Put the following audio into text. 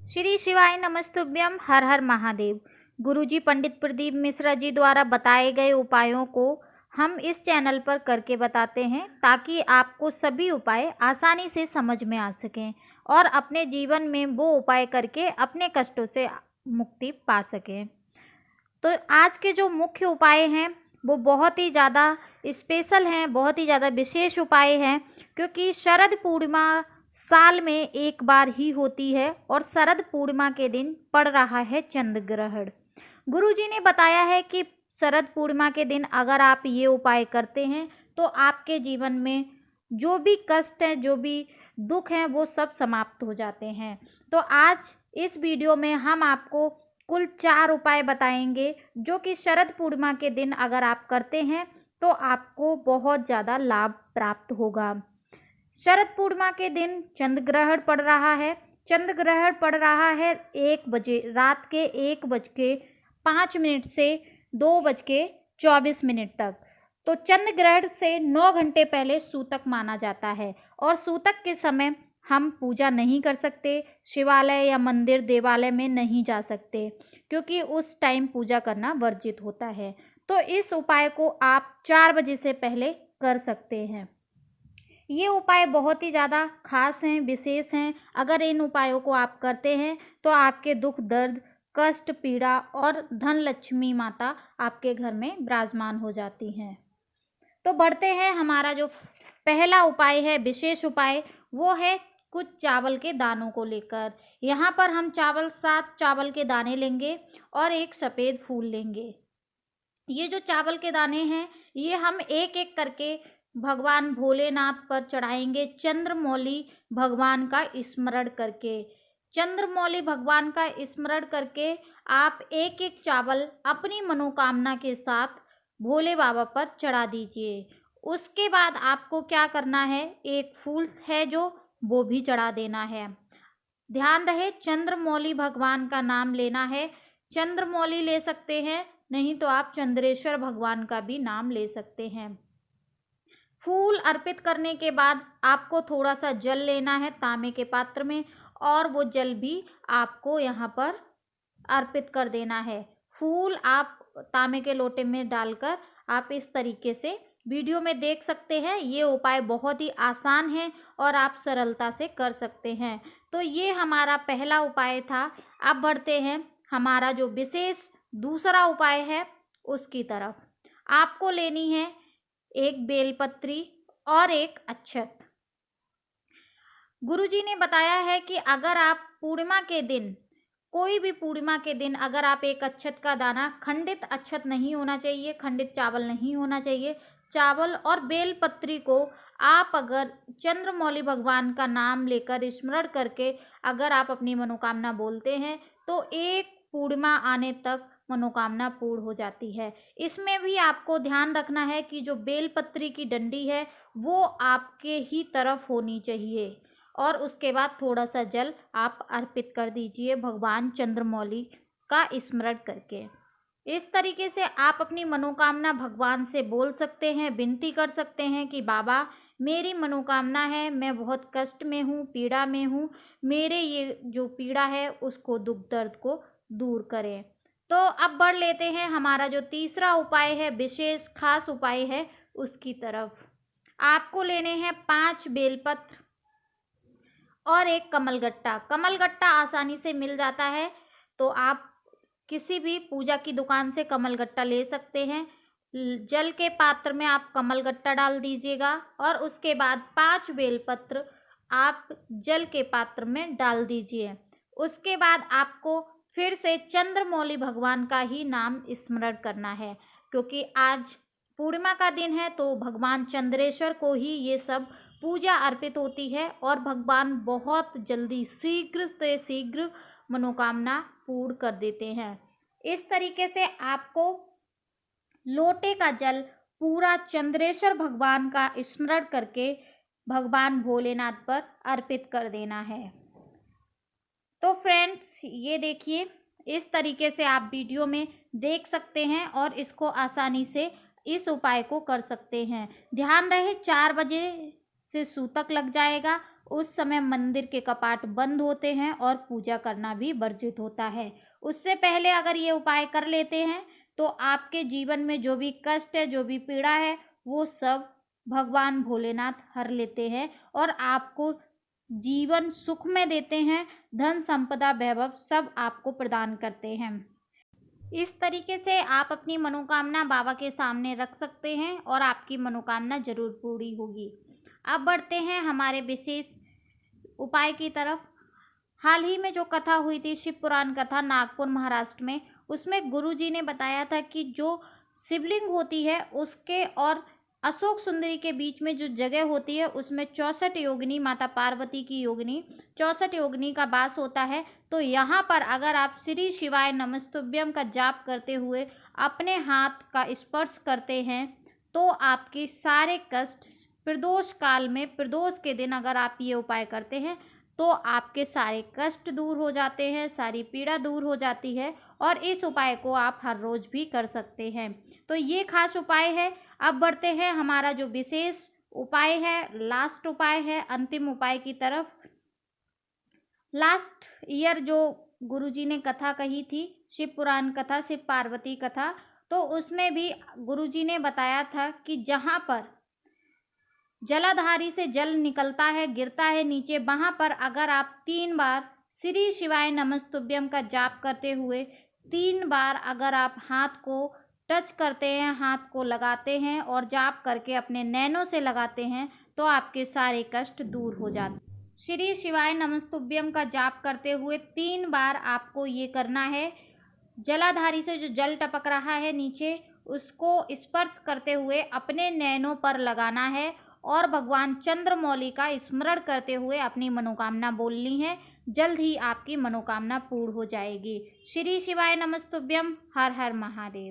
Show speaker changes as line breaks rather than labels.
श्री शिवाय नमस्तुभ्यम। हर हर महादेव। गुरुजी पंडित प्रदीप मिश्रा जी द्वारा बताए गए उपायों को हम इस चैनल पर करके बताते हैं ताकि आपको सभी उपाय आसानी से समझ में आ सकें और अपने जीवन में वो उपाय करके अपने कष्टों से मुक्ति पा सकें। तो आज के जो मुख्य उपाय हैं वो बहुत ही ज़्यादा स्पेशल हैं, बहुत ही ज़्यादा विशेष उपाय हैं, क्योंकि शरद पूर्णिमा साल में एक बार ही होती है और शरद पूर्णिमा के दिन पड़ रहा है चंद्र ग्रहण। गुरुजी ने बताया है कि शरद पूर्णिमा के दिन अगर आप ये उपाय करते हैं तो आपके जीवन में जो भी कष्ट है, जो भी दुख हैं, वो सब समाप्त हो जाते हैं। तो आज इस वीडियो में हम आपको कुल 4 उपाय बताएंगे जो कि शरद पूर्णिमा के दिन अगर आप करते हैं तो आपको बहुत ज़्यादा लाभ प्राप्त होगा। शरद पूर्णिमा के दिन चंद्र ग्रहण पड़ रहा है। चंद्र ग्रहण पड़ रहा है 1 बजे, रात के 1:05 से 2:24 तक। तो चंद्र ग्रहण से 9 घंटे पहले सूतक माना जाता है और सूतक के समय हम पूजा नहीं कर सकते, शिवालय या मंदिर देवालय में नहीं जा सकते, क्योंकि उस टाइम पूजा करना वर्जित होता है। तो इस उपाय को आप 4 बजे से पहले कर सकते हैं। ये उपाय बहुत ही ज़्यादा खास हैं, विशेष हैं। अगर इन उपायों को आप करते हैं तो आपके दुख दर्द, कष्ट, पीड़ा और धन लक्ष्मी माता आपके घर में विराजमान हो जाती हैं। तो बढ़ते हैं। हमारा जो पहला उपाय है, विशेष उपाय, वो है कुछ चावल के दानों को लेकर। यहाँ पर हम 7 चावल के दाने लेंगे और एक सफ़ेद फूल लेंगे। ये जो चावल के दाने हैं ये हम एक एक करके भगवान भोलेनाथ पर चढ़ाएंगे, चंद्रमौली भगवान का स्मरण करके। चंद्रमौली भगवान का स्मरण करके आप एक एक चावल अपनी मनोकामना के साथ भोले बाबा पर चढ़ा दीजिए। उसके बाद आपको क्या करना है, एक फूल है जो वो भी चढ़ा देना है। ध्यान रहे चंद्रमौली भगवान का नाम लेना है। चंद्रमौली ले सकते हैं, नहीं तो आप चंद्रेश्वर भगवान का भी नाम ले सकते हैं। फूल अर्पित करने के बाद आपको थोड़ा सा जल लेना है तांबे के पात्र में और वो जल भी आपको यहाँ पर अर्पित कर देना है। फूल आप तांबे के लोटे में डालकर आप इस तरीके से वीडियो में देख सकते हैं। ये उपाय बहुत ही आसान है और आप सरलता से कर सकते हैं। तो ये हमारा पहला उपाय था। अब बढ़ते हैं हमारा जो विशेष दूसरा उपाय है उसकी तरफ। आपको लेनी है एक बेलपत्री और एक अक्षत। गुरुजी ने बताया है कि अगर आप पूर्णिमा के दिन, कोई भी पूर्णिमा के दिन अगर आप एक अक्षत का दाना, खंडित अक्षत नहीं होना चाहिए, खंडित चावल नहीं होना चाहिए, चावल और बेलपत्री को आप अगर चंद्रमौली भगवान का नाम लेकर स्मरण करके अगर आप अपनी मनोकामना बोलते हैं तो एक पूर्णिमा आने तक मनोकामना पूर्ण हो जाती है। इसमें भी आपको ध्यान रखना है कि जो बेलपत्री की डंडी है वो आपके ही तरफ होनी चाहिए और उसके बाद थोड़ा सा जल आप अर्पित कर दीजिए भगवान चंद्रमौली का स्मरण करके। इस तरीके से आप अपनी मनोकामना भगवान से बोल सकते हैं, विनती कर सकते हैं कि बाबा मेरी मनोकामना है, मैं बहुत कष्ट में हूँ, पीड़ा में हूँ, मेरे ये जो पीड़ा है उसको, दुख दर्द को दूर करें। तो अब बढ़ लेते हैं हमारा जो तीसरा उपाय है, विशेष खास उपाय है, उसकी तरफ। आपको लेने हैं 5 बेलपत्र और एक कमलगट्टा। कमलगट्टा आसानी से मिल जाता है तो आप किसी भी पूजा की दुकान से कमलगट्टा ले सकते हैं। जल के पात्र में आप कमलगट्टा डाल दीजिएगा और उसके बाद 5 बेलपत्र आप जल के पात्र में डाल दीजिए। उसके बाद आपको फिर से चंद्रमौली भगवान का ही नाम स्मरण करना है, क्योंकि आज पूर्णिमा का दिन है तो भगवान चंद्रेश्वर को ही ये सब पूजा अर्पित होती है और भगवान बहुत जल्दी, शीघ्र से शीघ्र मनोकामना पूर्ण कर देते हैं। इस तरीके से आपको लोटे का जल पूरा चंद्रेश्वर भगवान का स्मरण करके भगवान भोलेनाथ पर अर्पित कर देना है। तो फ्रेंड्स ये देखिए, इस तरीके से आप वीडियो में देख सकते हैं और इसको आसानी से इस उपाय को कर सकते हैं। ध्यान रहे 4 बजे से सूतक लग जाएगा, उस समय मंदिर के कपाट बंद होते हैं और पूजा करना भी वर्जित होता है। उससे पहले अगर ये उपाय कर लेते हैं तो आपके जीवन में जो भी कष्ट है, जो भी पीड़ा है, वो सब भगवान भोलेनाथ हर लेते हैं और आपको जीवन सुख में देते हैं, धन संपदा वैभव सब आपको प्रदान करते हैं। इस तरीके से आप अपनी मनोकामना बाबा के सामने रख सकते हैं और आपकी मनोकामना जरूर पूरी होगी। अब बढ़ते हैं हमारे विशेष उपाय की तरफ। हाल ही में जो कथा हुई थी, शिव पुराण कथा नागपुर महाराष्ट्र में, उसमें गुरुजी ने बताया था कि जो शिवलिंग होती है उसके और अशोक सुंदरी के बीच में जो जगह होती है उसमें 64 योगिनी, माता पार्वती की योगिनी 64 योगिनी का वास होता है। तो यहाँ पर अगर आप श्री शिवाय नमस्तुभ्यम का जाप करते हुए अपने हाथ का स्पर्श करते हैं तो आपके सारे कष्ट प्रदोष काल में, प्रदोष के दिन अगर आप ये उपाय करते हैं तो आपके सारे कष्ट दूर हो जाते हैं, सारी पीड़ा दूर हो जाती है और इस उपाय को आप हर रोज भी कर सकते हैं। तो ये खास उपाय है। अब बढ़ते हैं हमारा जो विशेष उपाय है, लास्ट उपाय है, अंतिम उपाय की तरफ। लास्ट ईयर जो गुरुजी ने कथा कही थी, शिव पुराण कथा, शिव पार्वती कथा, तो उसमें भी गुरुजी ने बताया था कि जहाँ पर जलाधारी से जल निकलता है, गिरता है नीचे, वहां पर अगर आप 3 बार श्री शिवाय नमस्तुभ्यम का जाप करते हुए 3 बार अगर आप हाथ को टच करते हैं, हाथ को लगाते हैं और जाप करके अपने नैनों से लगाते हैं तो आपके सारे कष्ट दूर हो जाते हैं। श्री शिवाय नमस्तुभ्यम का जाप करते हुए 3 बार आपको ये करना है। जलाधारी से जो जल टपक रहा है नीचे, उसको स्पर्श करते हुए अपने नैनों पर लगाना है और भगवान चंद्रमौली का स्मरण करते हुए अपनी मनोकामना बोलनी है। जल्द ही आपकी मनोकामना पूर्ण हो जाएगी। श्री शिवाय नमस्तुभ्यम। हर हर महादेव।